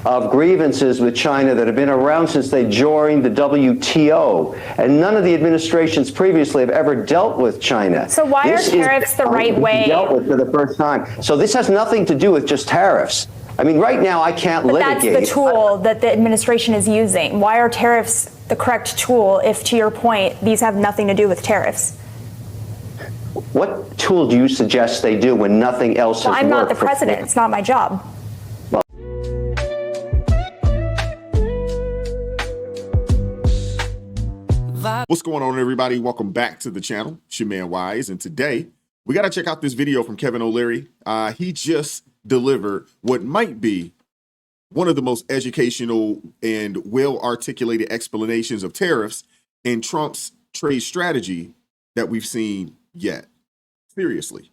of grievances with China that have been around since they joined the WTO, and none of the administrations previously have ever dealt with China. So why are tariffs the right way? Dealt with for the first time. So this has nothing to do with just tariffs. I mean, right now I can't litigate. That's the tool that the administration is using. Why are tariffs the correct tool if, to your point, these have nothing to do with tariffs? What tool do you suggest they do when nothing else has worked? I'm not the president. It's not my job. What's going on, everybody? Welcome back to the channel. It's your man Wise, and today we got to check out this video from Kevin O'Leary. He just delivered what might be one of the most educational and well-articulated explanations of tariffs and Trump's trade strategy that we've seen yet. Seriously,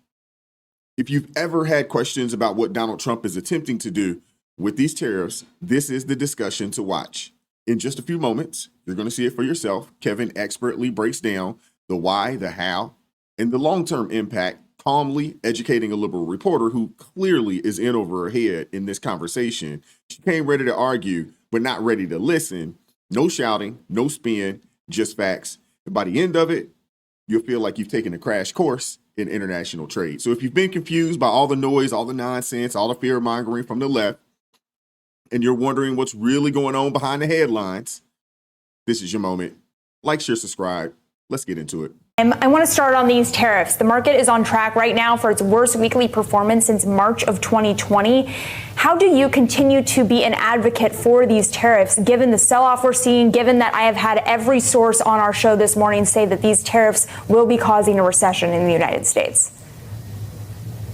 if you've ever had questions about what Donald Trump is attempting to do with these tariffs, this is the discussion to watch. In just a few moments, you're going to see it for yourself. Kevin expertly breaks down the why, the how, and the long-term impact, calmly educating a liberal reporter who clearly is in over her head in this conversation. She came ready to argue, but not ready to listen. No shouting, no spin, just facts. And by the end of it, you'll feel like you've taken a crash course in international trade. So if you've been confused by all the noise, all the nonsense, all the fear-mongering from the left, and you're wondering what's really going on behind the headlines, this is your moment. Like, share, subscribe. Let's get into it. I want to start on these tariffs. The market is on track right now for its worst weekly performance since March of 2020. How do you continue to be an advocate for these tariffs, given the sell-off we're seeing, given that I have had every source on our show this morning say that these tariffs will be causing a recession in the United States?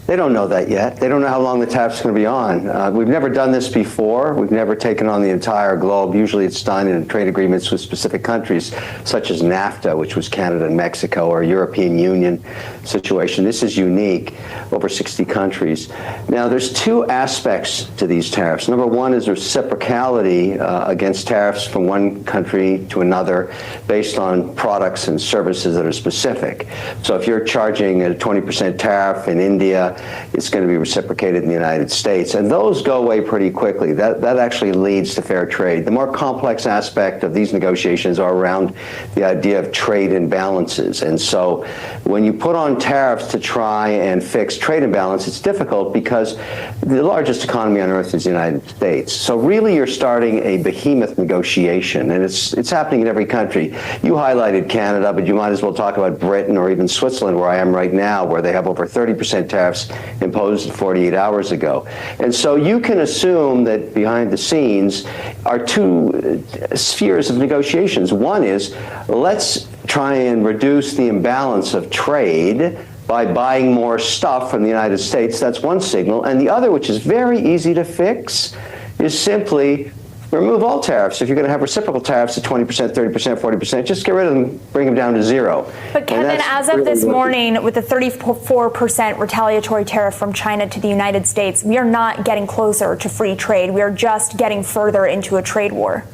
They don't know that yet. They don't know how long the tariff's going to be on. We've never done this before. We've never taken on the entire globe. Usually it's done in trade agreements with specific countries, such as NAFTA, which was Canada and Mexico, or a European Union situation. This is unique, over 60 countries. Now, there's two aspects to these tariffs. Number one is reciprocality against tariffs from one country to another based on products and services that are specific. So if you're charging a 20% tariff in India, it's going to be reciprocated in the United States. And those go away pretty quickly. That actually leads to fair trade. The more complex aspect of these negotiations are around the idea of trade imbalances. And so when you put on tariffs to try and fix trade imbalance, it's difficult because the largest economy on earth is the United States. So really you're starting a behemoth negotiation, and it's happening in every country. You highlighted Canada, but you might as well talk about Britain or even Switzerland, where I am right now, where they have over 30% tariffs imposed 48 hours ago. And so you can assume that behind the scenes are two spheres of negotiations. One is, let's try and reduce the imbalance of trade by buying more stuff from the United States. That's one signal. And the other, which is very easy to fix, is simply remove all tariffs. If you're going to have reciprocal tariffs at 20%, 30%, 40%, just get rid of them, bring them down to zero. But Kevin, as of this morning, with the 34% retaliatory tariff from China to the United States, we are not getting closer to free trade. We are just getting further into a trade war.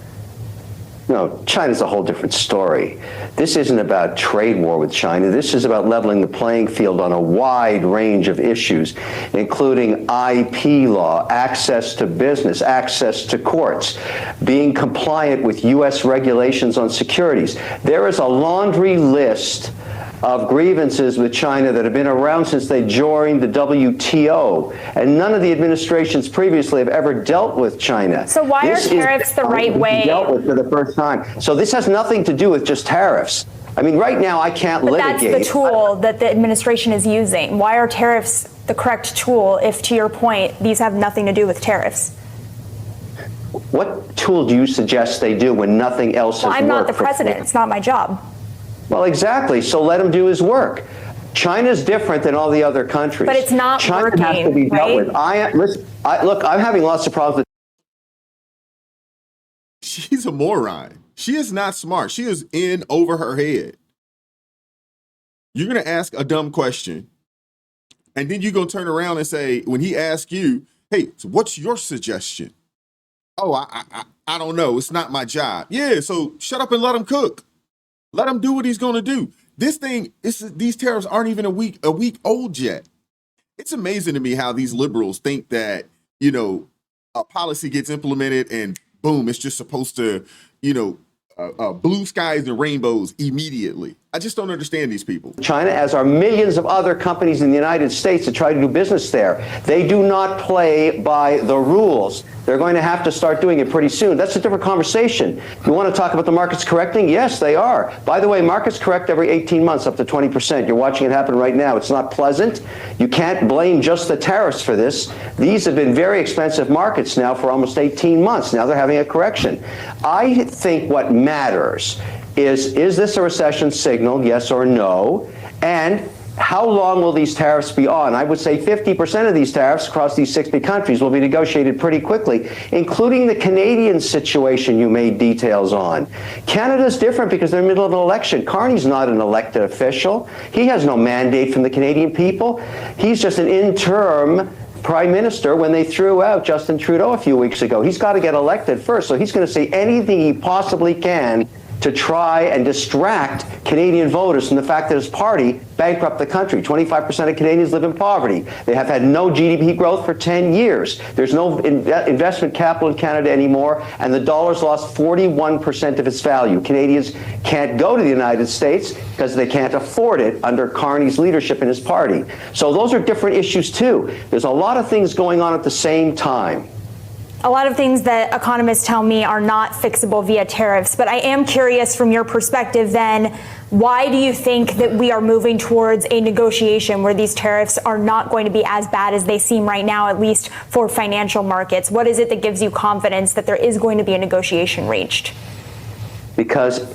No, China's a whole different story. This isn't about trade war with China. This is about leveling the playing field on a wide range of issues, including IP law, access to business, access to courts, being compliant with U.S. regulations on securities. There is a laundry list of grievances with China that have been around since they joined the WTO, and none of the administrations previously have ever dealt with China. So why are tariffs the right way? Dealt with for the first time. So this has nothing to do with just tariffs. I mean, right now I can't litigate. That's the tool that the administration is using. Why are tariffs the correct tool if, to your point, these have nothing to do with tariffs? What tool do you suggest they do when nothing else has worked? I'm not the president. It's not my job. Well, exactly. So let him do his work. China's different than all the other countries. But it's not China working, has to be dealt right? with. Look, I'm having lots of problems with. She's a moron. She is not smart. She is in over her head. You're going to ask a dumb question, and then you're going to turn around and say, when he asks you, hey, so what's your suggestion? Oh, I don't know. It's not my job. Yeah, so shut up and let him cook. Let him do what he's going to do. These tariffs aren't even a week old yet. It's amazing to me how these liberals think that, a policy gets implemented and boom, it's just supposed to, blue skies and rainbows immediately. I just don't understand these people. China, as are millions of other companies in the United States that try to do business there. They do not play by the rules. They're going to have to start doing it pretty soon. That's a different conversation. You want to talk about the markets correcting? Yes, they are. By the way, markets correct every 18 months up to 20%. You're watching it happen right now. It's not pleasant. You can't blame just the tariffs for this. These have been very expensive markets now for almost 18 months. Now they're having a correction. I think what matters is this a recession signal, yes or no? And how long will these tariffs be on? I would say 50% of these tariffs across these 60 countries will be negotiated pretty quickly, including the Canadian situation you made details on. Canada's different because they're in the middle of an election. Carney's not an elected official. He has no mandate from the Canadian people. He's just an interim prime minister when they threw out Justin Trudeau a few weeks ago. He's got to get elected first, so he's going to say anything he possibly can to try and distract Canadian voters from the fact that his party bankrupt the country. 25% of Canadians live in poverty. They have had no GDP growth for 10 years. There's no investment capital in Canada anymore, and the dollar's lost 41% of its value. Canadians can't go to the United States because they can't afford it under Carney's leadership in his party. So those are different issues too. There's a lot of things going on at the same time. A lot of things that economists tell me are not fixable via tariffs, but I am curious from your perspective then, why do you think that we are moving towards a negotiation where these tariffs are not going to be as bad as they seem right now, at least for financial markets? What is it that gives you confidence that there is going to be a negotiation reached? Because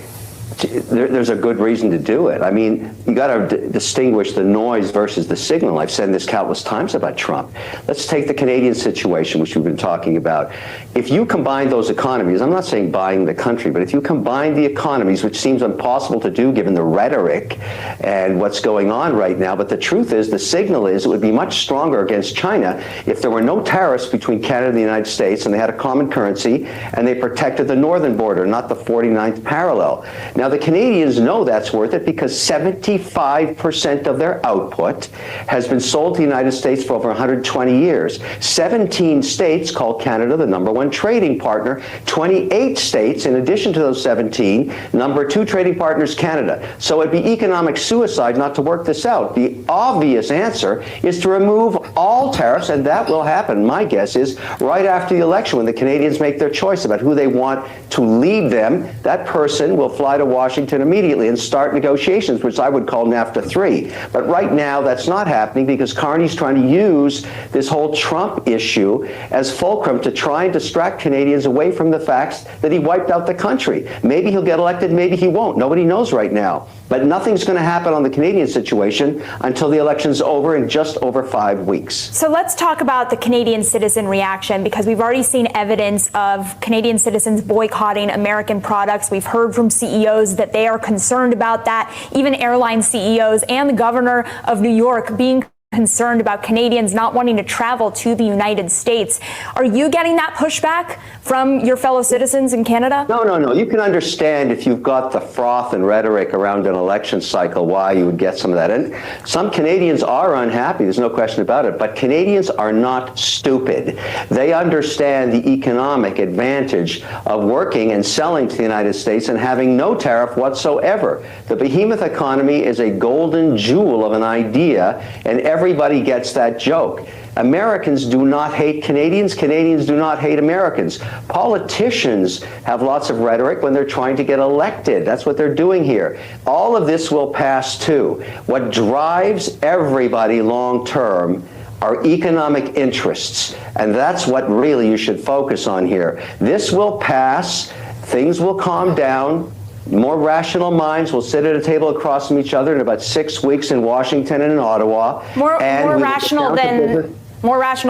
there's a good reason to do it. I mean, you got to distinguish the noise versus the signal. I've said this countless times about Trump. Let's take the Canadian situation, which we've been talking about. If you combine those economies, I'm not saying buying the country, but if you combine the economies, which seems impossible to do given the rhetoric and what's going on right now, but the truth is, the signal is it would be much stronger against China if there were no tariffs between Canada and the United States and they had a common currency and they protected the northern border, not the 49th parallel. Now, the Canadians know that's worth it because 75% of their output has been sold to the United States for over 120 years. 17 states call Canada the #1 trading partner. 28 states, in addition to those 17, #2 trading partners, Canada. So it'd be economic suicide not to work this out. The obvious answer is to remove all tariffs, and that will happen, my guess is, right after the election when the Canadians make their choice about who they want to lead them. That person will fly to Washington immediately and start negotiations, which I would call NAFTA 3. But right now, that's not happening because Carney's trying to use this whole Trump issue as fulcrum to try and distract Canadians away from the facts that he wiped out the country. Maybe he'll get elected, maybe he won't. Nobody knows right now. But nothing's going to happen on the Canadian situation until the election's over in just over 5 weeks. So let's talk about the Canadian citizen reaction, because we've already seen evidence of Canadian citizens boycotting American products. We've heard from CEOs that they are concerned about that, even airline CEOs and the governor of New York being concerned about Canadians not wanting to travel to the United States. Are you getting that pushback from your fellow citizens in Canada? No. You can understand if you've got the froth and rhetoric around an election cycle why you would get some of that. And some Canadians are unhappy, there's no question about it, but Canadians are not stupid. They understand the economic advantage of working and selling to the United States and having no tariff whatsoever. The behemoth economy is a golden jewel of an idea, and everybody gets that joke. Americans do not hate Canadians. Canadians do not hate Americans. Politicians have lots of rhetoric when they're trying to get elected. That's what they're doing here. All of this will pass too. What drives everybody long term are economic interests, and that's what really you should focus on here. This will pass. Things will calm down. More rational minds will sit at a table across from each other in about 6 weeks in Washington and in Ottawa. More rational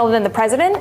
than the president?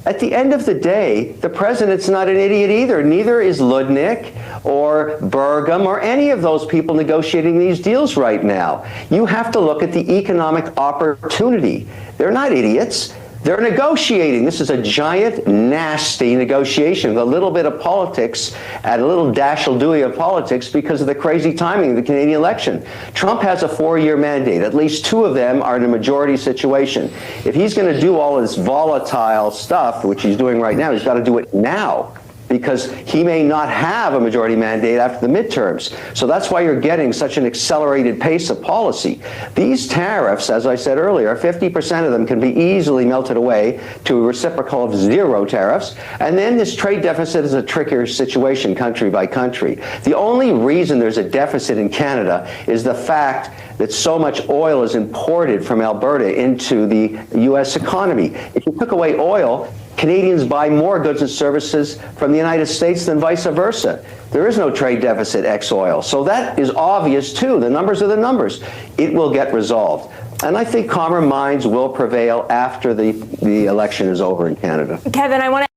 At the end of the day, the president's not an idiot either. Neither is Ludnick or Burgum or any of those people negotiating these deals right now. You have to look at the economic opportunity. They're not idiots. They're negotiating. This is a giant, nasty negotiation with a little bit of politics and a little dash-will-do-y of politics because of the crazy timing of the Canadian election. Trump has a 4-year mandate. At least 2 of them are in a majority situation. If he's going to do all this volatile stuff, which he's doing right now, he's got to do it now, because he may not have a majority mandate after the midterms. So that's why you're getting such an accelerated pace of policy. These tariffs, as I said earlier, 50% of them can be easily melted away to a reciprocal of 0 tariffs. And then this trade deficit is a trickier situation country by country. The only reason there's a deficit in Canada is the fact that so much oil is imported from Alberta into the U.S. economy. If you took away oil, Canadians buy more goods and services from the United States than vice versa. There is no trade deficit ex oil. So that is obvious too. The numbers are the numbers. It will get resolved. And I think calmer minds will prevail after the election is over in Canada. Kevin, I want to.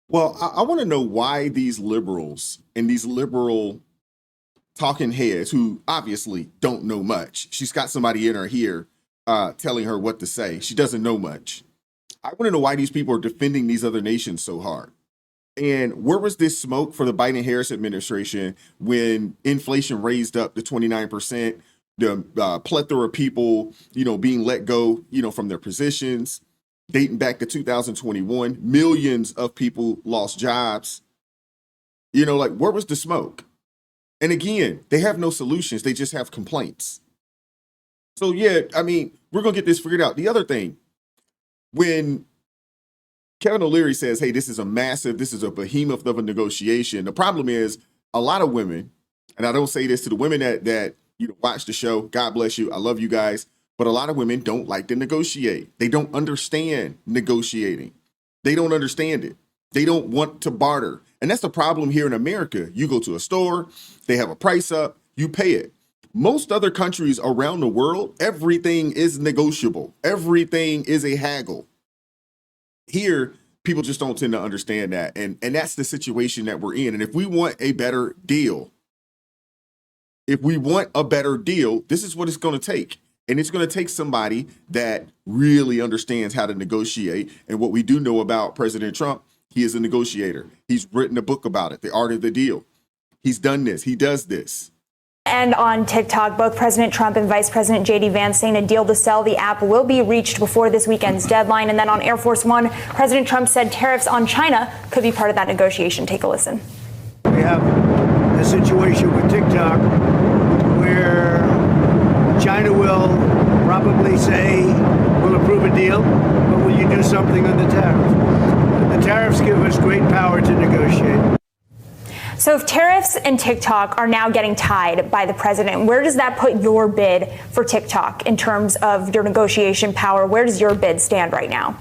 Well, I want to know why these liberals and these liberal talking heads who obviously don't know much. She's got somebody in her here telling her what to say. She doesn't know much. I want to know why these people are defending these other nations so hard. And where was this smoke for the Biden-Harris administration when inflation raised up to 29%, the plethora of people, being let go, from their positions, dating back to 2021, millions of people lost jobs. Where was the smoke? And again, they have no solutions. They just have complaints. So yeah, we're going to get this figured out. The other thing, when Kevin O'Leary says, hey, this is a behemoth of a negotiation, the problem is a lot of women, and I don't say this to the women that watch the show, God bless you, I love you guys, but a lot of women don't like to negotiate. They don't understand negotiating. They don't understand it. They don't want to barter. And that's the problem here in America. You go to a store, they have a price up, you pay it. Most other countries around the world, everything is negotiable. Everything is a haggle. Here, people just don't tend to understand that. And that's the situation that we're in. And if we want a better deal, this is what it's going to take. And it's going to take somebody that really understands how to negotiate. And what we do know about President Trump, he is a negotiator. He's written a book about it, The Art of the Deal. He's done this. He does this. And on TikTok, both President Trump and Vice President J.D. Vance saying a deal to sell the app will be reached before this weekend's deadline. And then on Air Force One, President Trump said tariffs on China could be part of that negotiation. Take a listen. We have a situation with TikTok where China will probably say, we'll approve a deal, but will you do something on the tariff? The tariffs give us great power to negotiate. So if tariffs and TikTok are now getting tied by the president, where does that put your bid for TikTok in terms of your negotiation power? Where does your bid stand right now?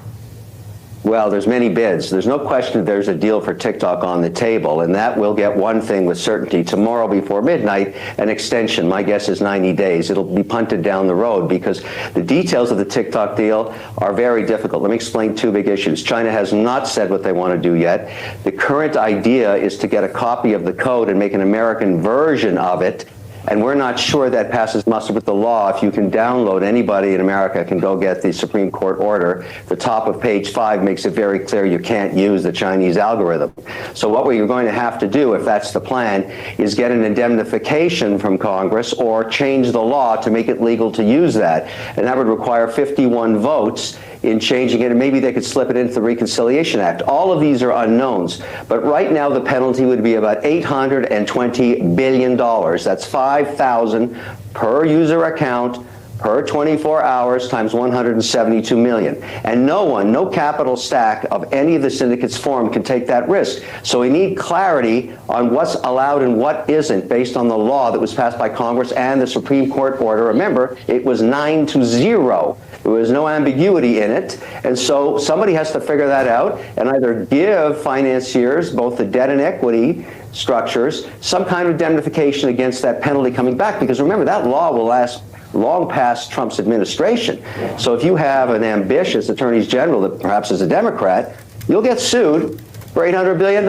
Well, there's many bids. There's no question there's a deal for TikTok on the table, and that will get one thing with certainty. Tomorrow before midnight, an extension. My guess is 90 days. It'll be punted down the road because the details of the TikTok deal are very difficult. Let me explain 2 big issues. China has not said what they want to do yet. The current idea is to get a copy of the code and make an American version of it. And we're not sure that passes muster with the law. If you can download, anybody in America can go get the Supreme Court order. The top of page 5 makes it very clear you can't use the Chinese algorithm. So what we're going to have to do, if that's the plan, is get an indemnification from Congress or change the law to make it legal to use that. And that would require 51 votes in changing it, and maybe they could slip it into the Reconciliation Act. All of these are unknowns. But right now, the penalty would be about $820 billion. That's $5,000 per user account per 24 hours times 172 million. And no capital stack of any of the syndicates formed can take that risk. So we need clarity on what's allowed and what isn't based on the law that was passed by Congress and the Supreme Court order. Remember, it was 9-0. There was no ambiguity in it. And so somebody has to figure that out and either give financiers, both the debt and equity structures, some kind of indemnification against that penalty coming back. Because remember, that law will last long past Trump's administration. So if you have an ambitious attorney general that perhaps is a Democrat, you'll get sued for $800 billion.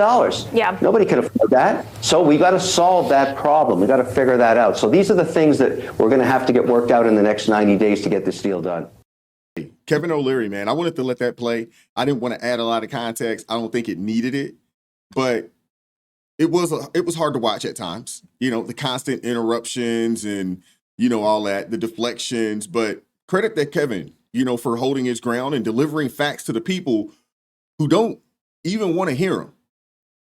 Yeah. Nobody can afford that. So we got to solve that problem. We got to figure that out. So these are the things that we're going to have to get worked out in the next 90 days to get this deal done. Kevin O'Leary, man, I wanted to let that play. I didn't want to add a lot of context. I don't think it needed it, but it was hard to watch at times. The constant interruptions and all that, the deflections. But credit that Kevin, for holding his ground and delivering facts to the people who don't even want to hear them.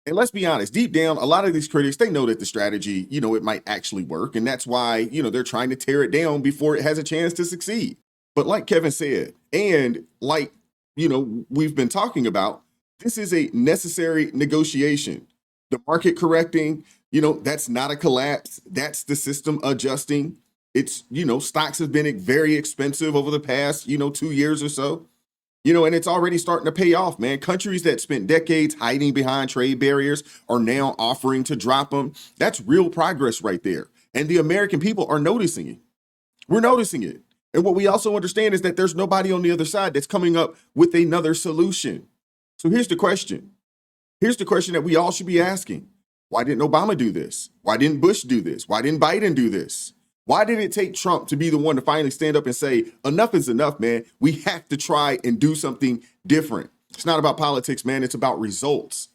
And let's be honest, deep down, a lot of these critics, they know that the strategy, it might actually work. And that's why, they're trying to tear it down before it has a chance to succeed. But like Kevin said, and like, we've been talking about, this is a necessary negotiation. The market correcting, that's not a collapse. That's the system adjusting. It's, stocks have been very expensive over the past, 2 years or so. And it's already starting to pay off, man. Countries that spent decades hiding behind trade barriers are now offering to drop them. That's real progress right there. And the American people are noticing it. We're noticing it. And what we also understand is that there's nobody on the other side that's coming up with another solution. So here's the question. Here's the question that we all should be asking. Why didn't Obama do this? Why didn't Bush do this? Why didn't Biden do this? Why did it take Trump to be the one to finally stand up and say, enough is enough, man? We have to try and do something different. It's not about politics, man. It's about results.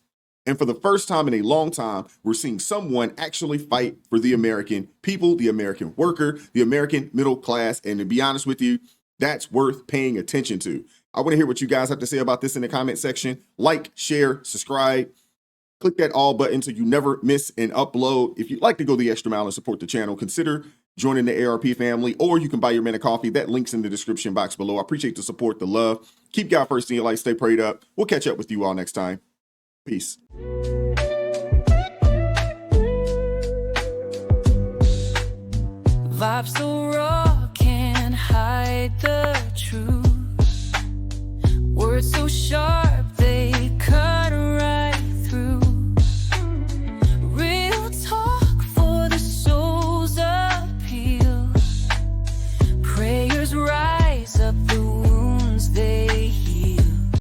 And for the first time in a long time, we're seeing someone actually fight for the American people, the American worker, the American middle class. And to be honest with you, that's worth paying attention to. I want to hear what you guys have to say about this in the comment section. Like, share, subscribe. Click that all button so you never miss an upload. If you'd like to go the extra mile and support the channel, consider joining the ARP family, or you can buy your man a coffee. That link's in the description box below. I appreciate the support, the love. Keep God first in your life. Stay prayed up. We'll catch up with you all next time. Peace. Vibes so right.